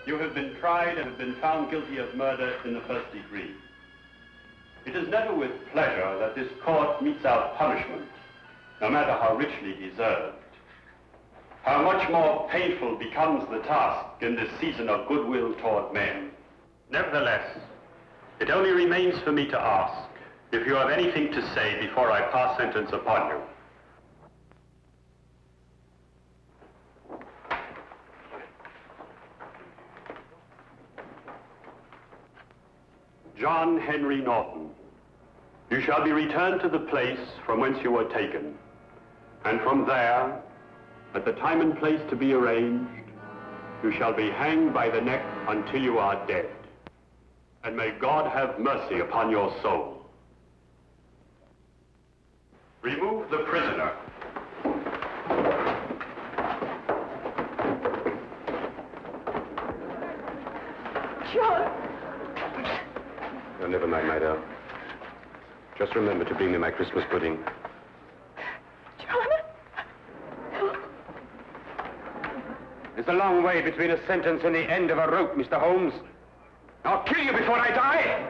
You have been tried and have been found guilty of murder in the first degree. It is never with pleasure that this court metes out punishment, no matter how richly deserved. How much more painful becomes the task in this season of goodwill toward men. Nevertheless, it only remains for me to ask if you have anything to say before I pass sentence upon you. John Henry Norton, you shall be returned to the place from whence you were taken, and from there, at the time and place to be arranged, you shall be hanged by the neck until you are dead. And may God have mercy upon your soul. Remove the prisoner. John! Oh, never mind, my darling. Just remember to bring me my Christmas pudding. John? There's a long way between a sentence and the end of a rope, Mr. Holmes. I'll kill you before I die!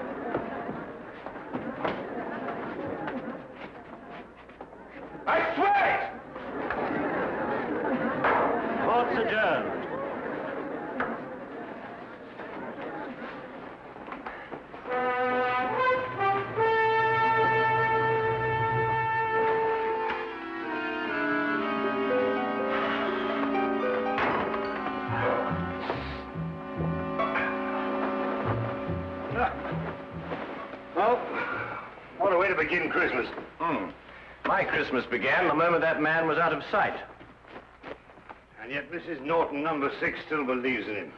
I swear it! Court's adjourned. Begin Christmas. My Christmas began the moment that man was out of sight. And yet Mrs. Norton, number 6, still believes in him.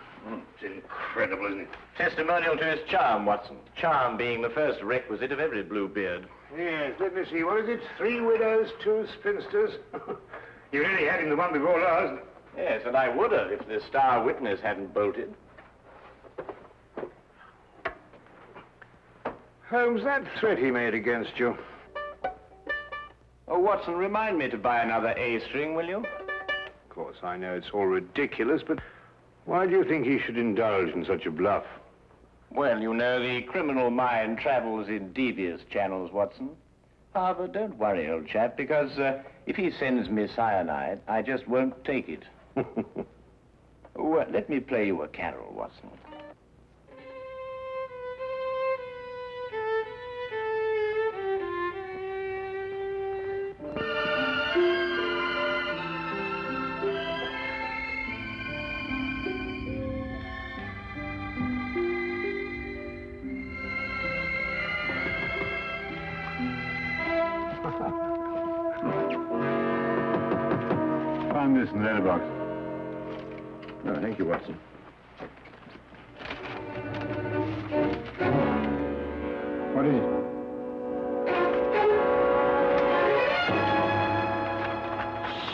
It's incredible, isn't it? Testimonial to his charm, Watson. Charm being the first requisite of every Bluebeard. Yes, let me see. What is it? 3 widows, 2 spinsters. You really had him the one before last. Yes, and I would have if the star witness hadn't bolted. Holmes, that threat he made against you. Oh, Watson, remind me to buy another A string, will you? Of course, I know it's all ridiculous, but why do you think he should indulge in such a bluff? Well, you know, the criminal mind travels in devious channels, Watson. However, don't worry, old chap, because if he sends me cyanide, I just won't take it. Let me play you a carol, Watson. Find this in the letterbox. Oh, thank you, Watson. What is it?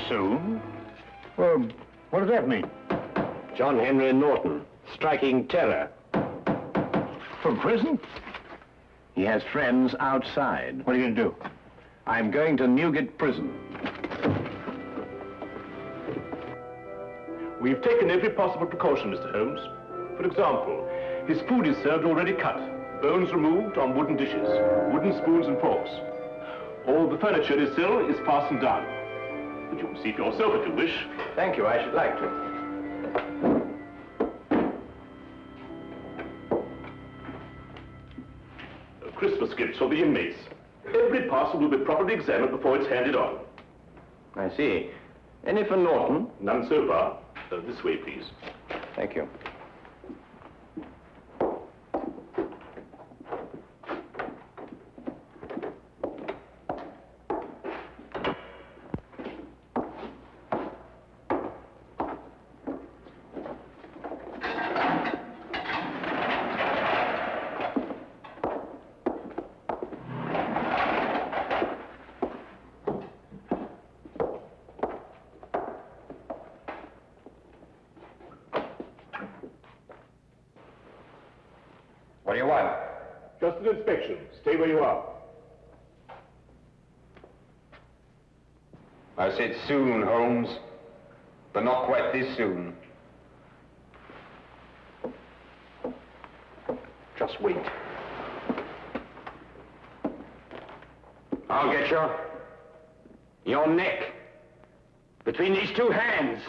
Soon? Well, what does that mean? John Henry Norton, striking terror. From prison? He has friends outside. What are you going to do? I'm going to Newgate Prison. We've taken every possible precaution, Mr. Holmes. For example, his food is served already cut, bones removed on wooden dishes, wooden spoons and forks. All the furniture in his cell is fastened down. But you can see for yourself if you wish. Thank you, I should like to. Christmas gifts for the inmates. Every parcel will be properly examined before it's handed on. I see. Any for Norton? None so far. This way, please. Thank you. What do you want? Just an inspection. Stay where you are. I said soon, Holmes, but not quite this soon. Just wait. I'll get you. Your neck. Between these two hands.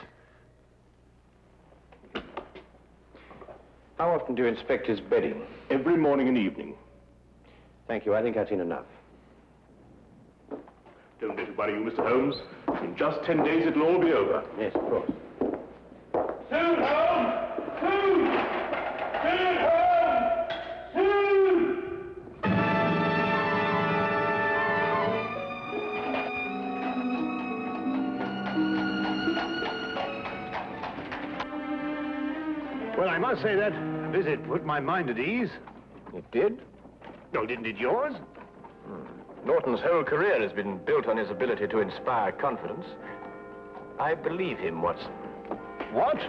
How often do you inspect his bedding? Every morning and evening. Thank you. I think I've seen enough. Don't let it worry you, Mr. Holmes. In just 10 days, it'll all be over. Yes, of course. Soon, Holmes! Soon! Soon, Holmes! Soon! Well, I must say that visit put my mind at ease. It did? No, didn't it yours? Norton's whole career has been built on his ability to inspire confidence. I believe him, Watson. What?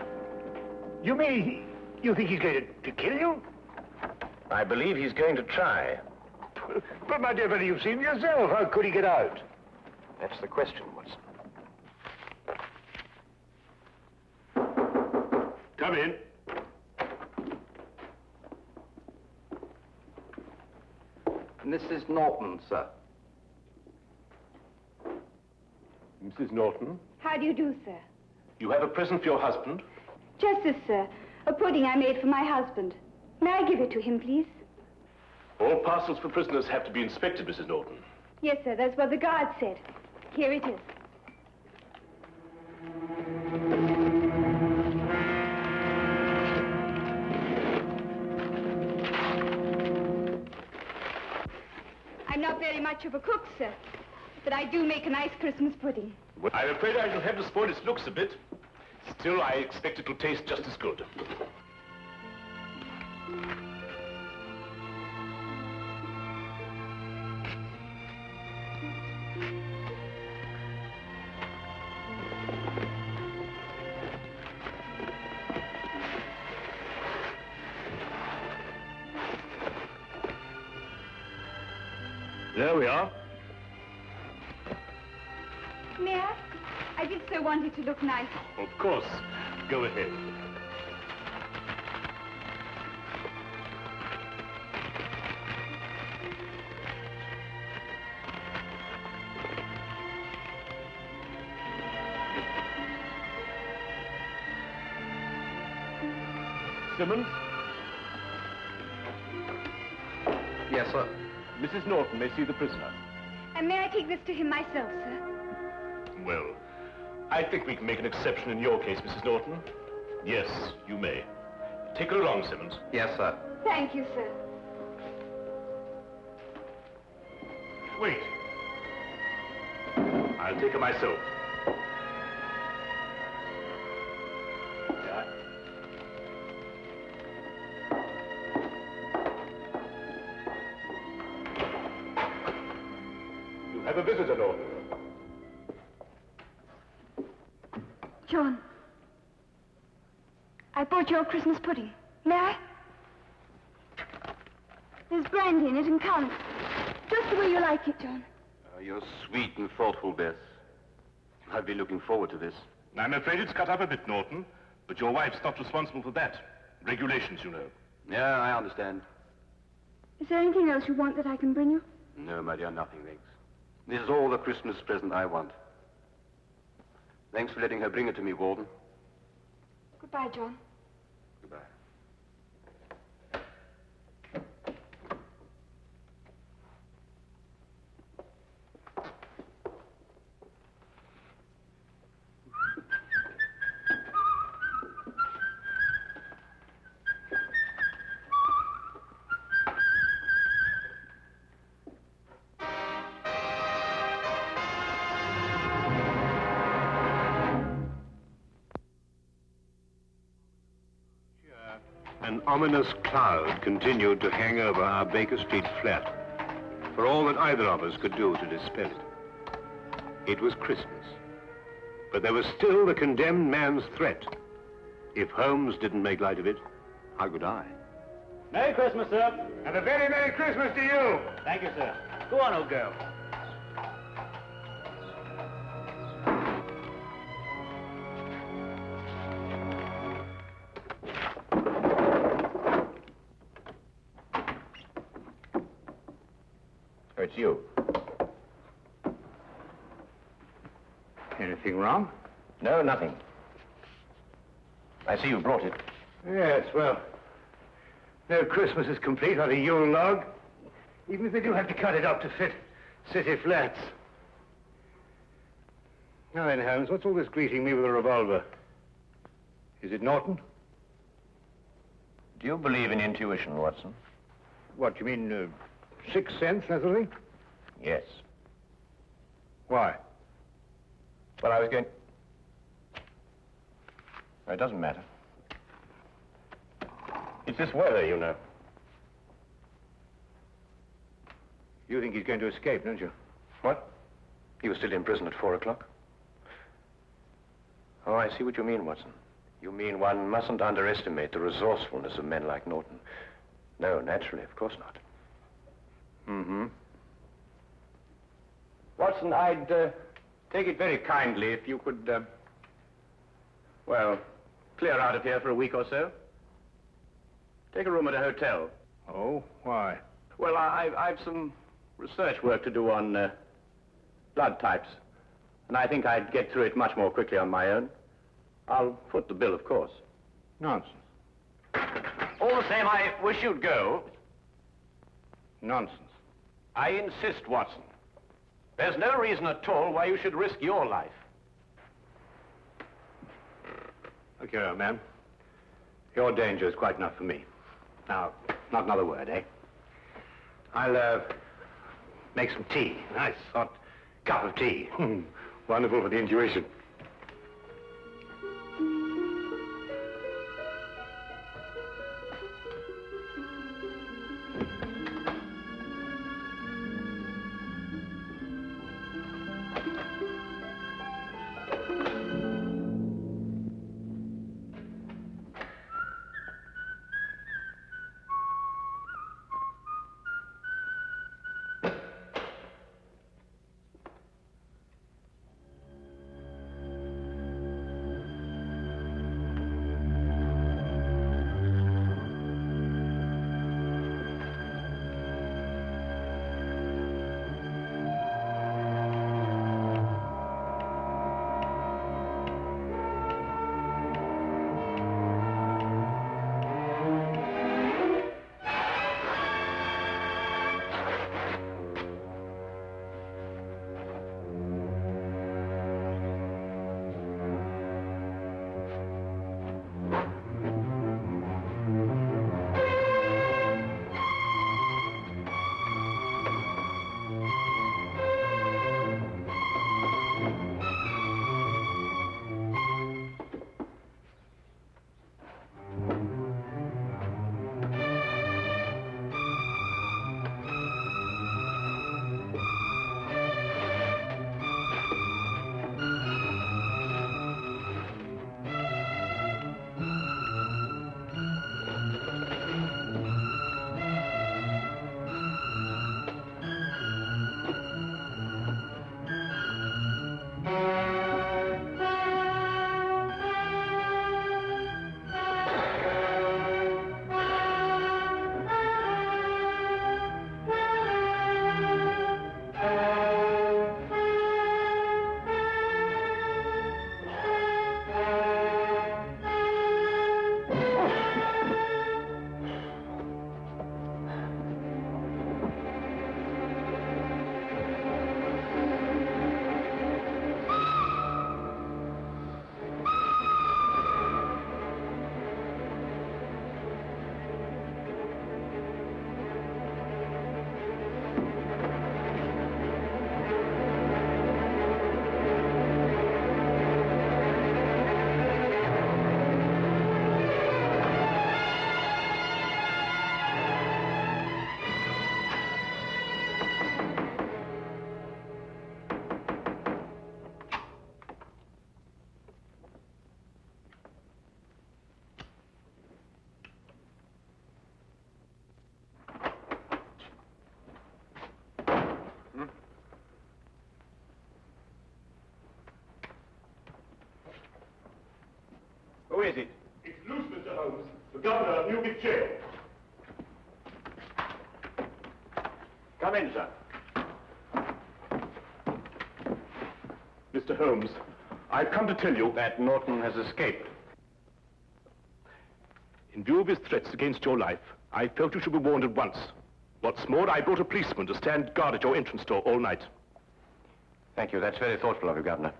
You mean you think he's going to kill you? I believe he's going to try. But, my dear fellow, you've seen him yourself. How could he get out? That's the question, Watson. Come in. Mrs. Norton, sir. Mrs. Norton, How do you do, sir? you have a present for your husband? Just this, sir. A pudding I made for my husband. May I give it to him, please? All parcels for prisoners have to be inspected, Mrs. Norton. Yes, sir. That's what the guard said. Here it is. I'm not very much of a cook, sir, but I do make a nice Christmas pudding. Well, I'm afraid I shall have to spoil its looks a bit. Still, I expect it will taste just as good. There we are. May I? I did so want it to look nice. Of course. Go ahead. Simmons? Yes, sir. Mrs. Norton may see the prisoner. And may I take this to him myself, sir? Well, I think we can make an exception in your case, Mrs. Norton. Yes, you may. Take her along, Simmons. Yes, sir. Thank you, sir. Wait. I'll take her myself. Yeah. You have a visitor, Norton. John, I bought your Christmas pudding. May I? There's brandy in it and currants. Just the way you like it, John. You're sweet and thoughtful, Bess. I've been looking forward to this. I'm afraid it's cut up a bit, Norton, but your wife's not responsible for that. Regulations, you know. Yeah, I understand. Is there anything else you want that I can bring you? No, my dear, nothing, thanks. This is all the Christmas present I want. Thanks for letting her bring it to me, Warden. Goodbye, John. Goodbye. An ominous cloud continued to hang over our Baker Street flat, for all that either of us could do to dispel it. It was Christmas, but there was still the condemned man's threat. If Holmes didn't make light of it, how could I? Merry Christmas, sir. And a very Merry Christmas to you! Thank you, sir. Go on, old girl. It's you. Anything wrong? No, nothing. I see you brought it. Yes, well, no Christmas is complete without a Yule log, even if they do have to cut it up to fit city flats. Now then, Holmes, what's all this greeting me with a revolver? Is it Norton? Do you believe in intuition, Watson? What, you mean, sixth sense, that sort of thing? Yes. Why? Well, I was going... It doesn't matter. It's this weather, you know. You think he's going to escape, don't you? What? He was still in prison at 4 o'clock? Oh, I see what you mean, Watson. You mean one mustn't underestimate the resourcefulness of men like Norton. No, naturally, of course not. Mm-hmm. Watson, I'd take it very kindly if you could, well, clear out of here for a week or so. Take a room at a hotel. Oh, why? Well, I've some research work to do on blood types, and I think I'd get through it much more quickly on my own. I'll foot the bill, of course. Nonsense. All the same, I wish you'd go. Nonsense. I insist, Watson. There's no reason at all why you should risk your life. Look here, old man. Your danger is quite enough for me. Now, not another word, eh? I'll, make some tea. Nice hot cup of tea. Wonderful for the intuition. Who is it? It's loose, Mr. Holmes. The governor of Newgate Jail. Come in, sir. Mr. Holmes, I've come to tell you That Norton has escaped. in view of his threats against your life, I felt you should be warned at once. What's more, I brought a policeman to stand guard at your entrance door all night. Thank you. That's very thoughtful of you, Governor.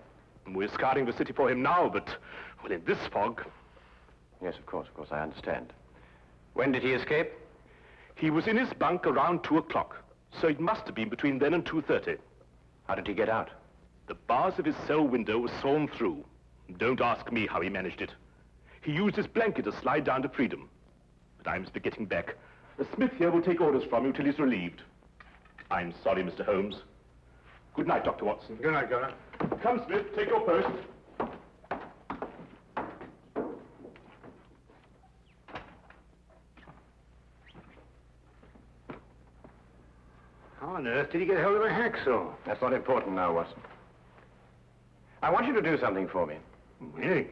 We're scouring the city for him now, but, well, in this fog... Yes, of course, I understand. When did he escape? He was in his bunk around 2 o'clock, so it must have been between then and 2:30. How did he get out? The bars of his cell window were sawn through. Don't ask me how he managed it. He used his blanket to slide down to freedom. But I must be getting back. The Smith here will take orders from you till he's relieved. I'm sorry, Mr. Holmes. Good night, Dr. Watson. Good night, Governor. Come, Smith, take your post. How on earth did he get hold of a hacksaw? That's not important now, Watson. I want you to do something for me. Really?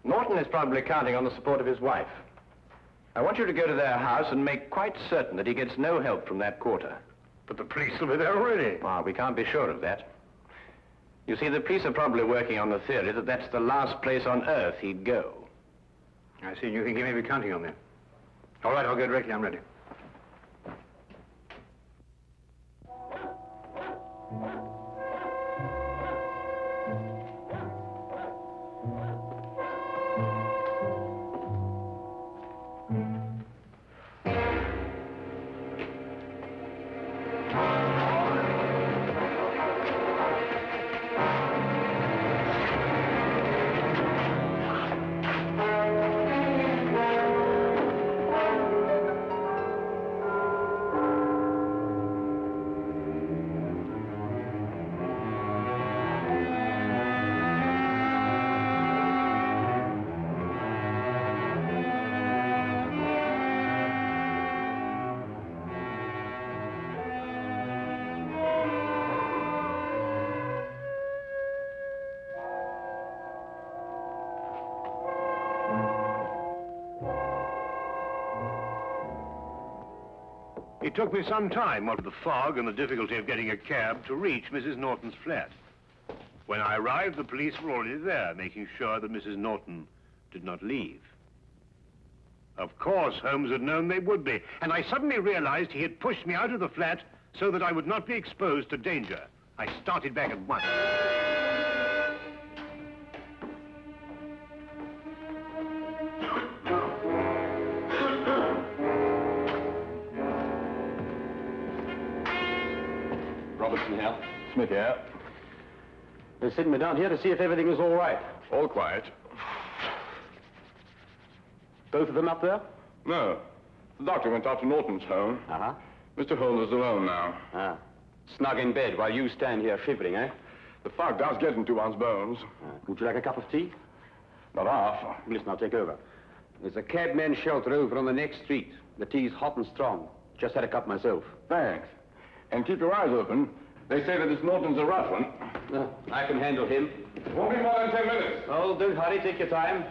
Norton is probably counting on the support of his wife. I want you to go to their house and make quite certain that he gets no help from that quarter. But the police will be there already. Ah, we can't be sure of that. You see, the police are probably working on the theory that that's the last place on earth he'd go. I see. You think he may be counting on them. All right, I'll go directly. I'm ready. It took me some time, what with the fog and the difficulty of getting a cab, to reach Mrs. Norton's flat. When I arrived, the police were already there, making sure that Mrs. Norton did not leave. Of course, Holmes had known they would be, and I suddenly realized he had pushed me out of the flat so that I would not be exposed to danger. I started back at once. Here. Smith here. They sent me down here to see if everything is all right. All quiet. Both of them up there? No. The doctor went off to Norton's home. Uh-huh. Mr. Holmes is alone now. Ah. Snug in bed while you stand here shivering, eh? The fog does get into one's bones. Would you like a cup of tea? Not half. Listen, I'll take over. There's a cabman's shelter over on the next street. The tea's hot and strong. Just had a cup myself. Thanks. And keep your eyes open. They say that this Norton's a rough one. I can handle him. It won't be more than 10 minutes. Oh, don't hurry. Take your time.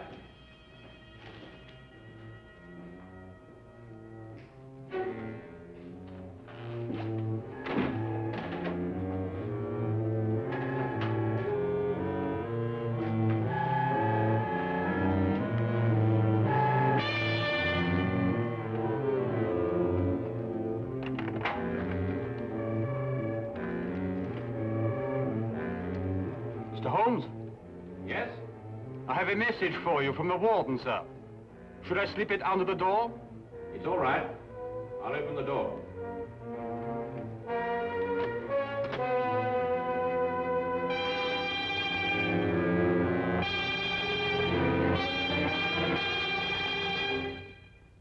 Mr. Holmes? Yes? I have a message for you from the warden, sir. Should I slip it under the door? It's all right. I'll open the door.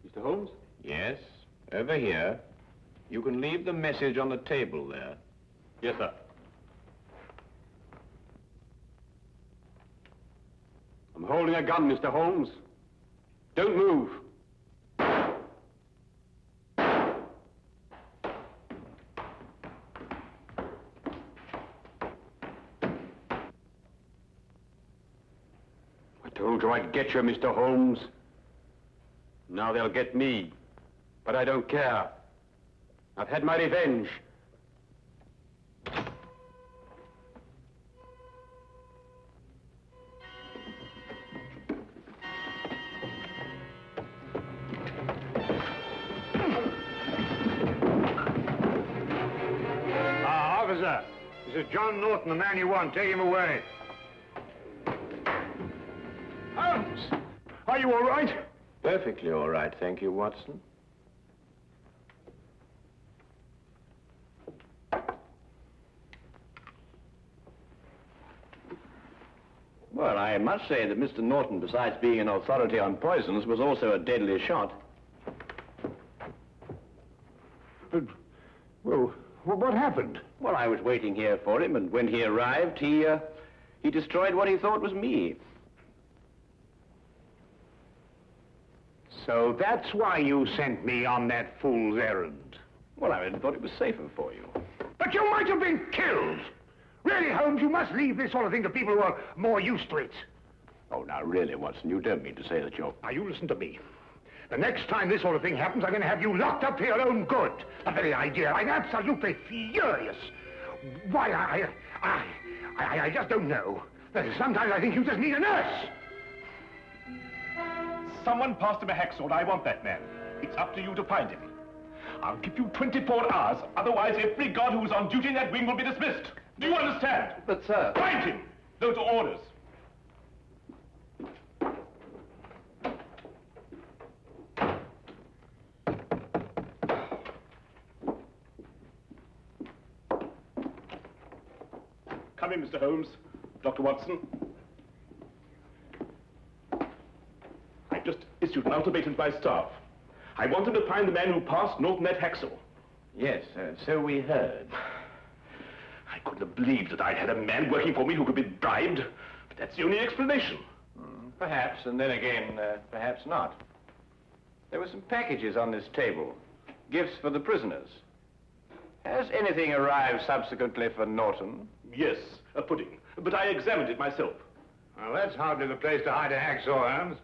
Mr. Holmes? Yes, over here. You can leave the message on the table there. Yes, sir. I'm holding a gun, Mr. Holmes. Don't move. I told you I'd get you, Mr. Holmes. Now they'll get me. But I don't care. I've had my revenge. This is John Norton, the man you want. Take him away. Holmes! Are you all right? Perfectly all right, thank you, Watson. Well, I must say that Mr. Norton, besides being an authority on poisons, was also a deadly shot. Well, what happened? Well, I was waiting here for him, and when he arrived, he destroyed what he thought was me. So that's why you sent me on that fool's errand. Well, I thought it was safer for you. But you might have been killed. Really, Holmes, you must leave this sort of thing to people who are more used to it. Oh, now, really, Watson, you don't mean to say that you're... Now, you listen to me. The next time this sort of thing happens, I'm going to have you locked up for your own good. The very idea. I'm absolutely furious. Why, I just don't know. Sometimes I think you just need a nurse. Someone passed him a hacksaw. I want that man. It's up to you to find him. I'll give you 24 hours. Otherwise, every guard who's on duty in that wing will be dismissed. Do you understand? But, sir... Find him! Those are orders. Come in, Mr. Holmes. Dr. Watson. I've just issued an ultimatum to my staff. I want them to find the man who passed Norton that hacksaw. Yes, so we heard. I couldn't have believed that I had a man working for me who could be bribed. But that's the only explanation. Perhaps, and then again, perhaps not. There were some packages on this table. Gifts for the prisoners. Has anything arrived subsequently for Norton? Yes, a pudding. But I examined it myself. Well, that's hardly the place to hide a hacksaw, Holmes.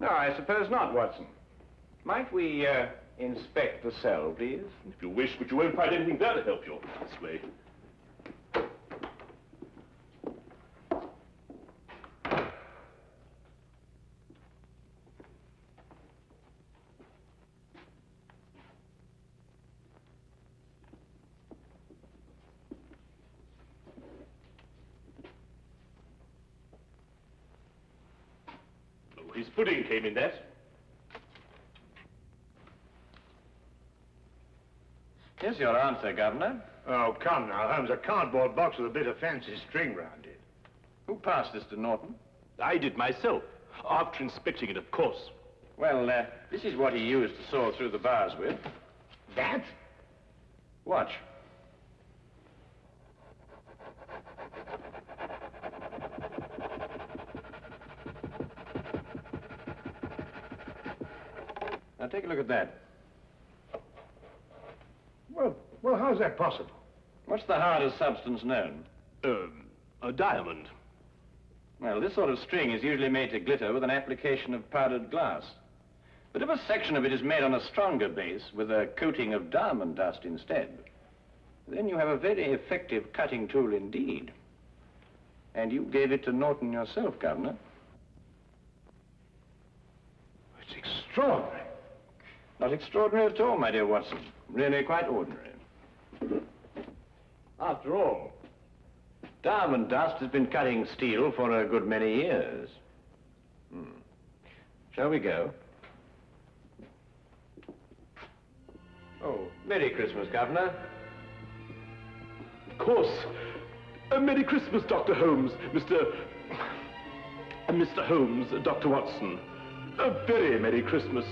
No, I suppose not, Watson. Might we, inspect the cell, please? If you wish, but you won't find anything there to help you. This way. His pudding came in that. Here's your answer, Governor. Oh, come now, Holmes. A cardboard box with a bit of fancy string round it. Who passed this to Norton? I did myself, after inspecting it, of course. Well, this is what he used to saw through the bars with. That? Watch. Now, take a look at that. Well, how's that possible? What's the hardest substance known? A diamond. Well, this sort of string is usually made to glitter with an application of powdered glass. But if a section of it is made on a stronger base with a coating of diamond dust instead, then you have a very effective cutting tool indeed. And you gave it to Norton yourself, Governor. It's extraordinary. Not extraordinary at all, my dear Watson. Really quite ordinary. After all, diamond dust has been cutting steel for a good many years. Shall we go? Oh, Merry Christmas, Governor. Of course. Merry Christmas, Dr. Holmes, Mr. Holmes, Dr. Watson. A very Merry Christmas.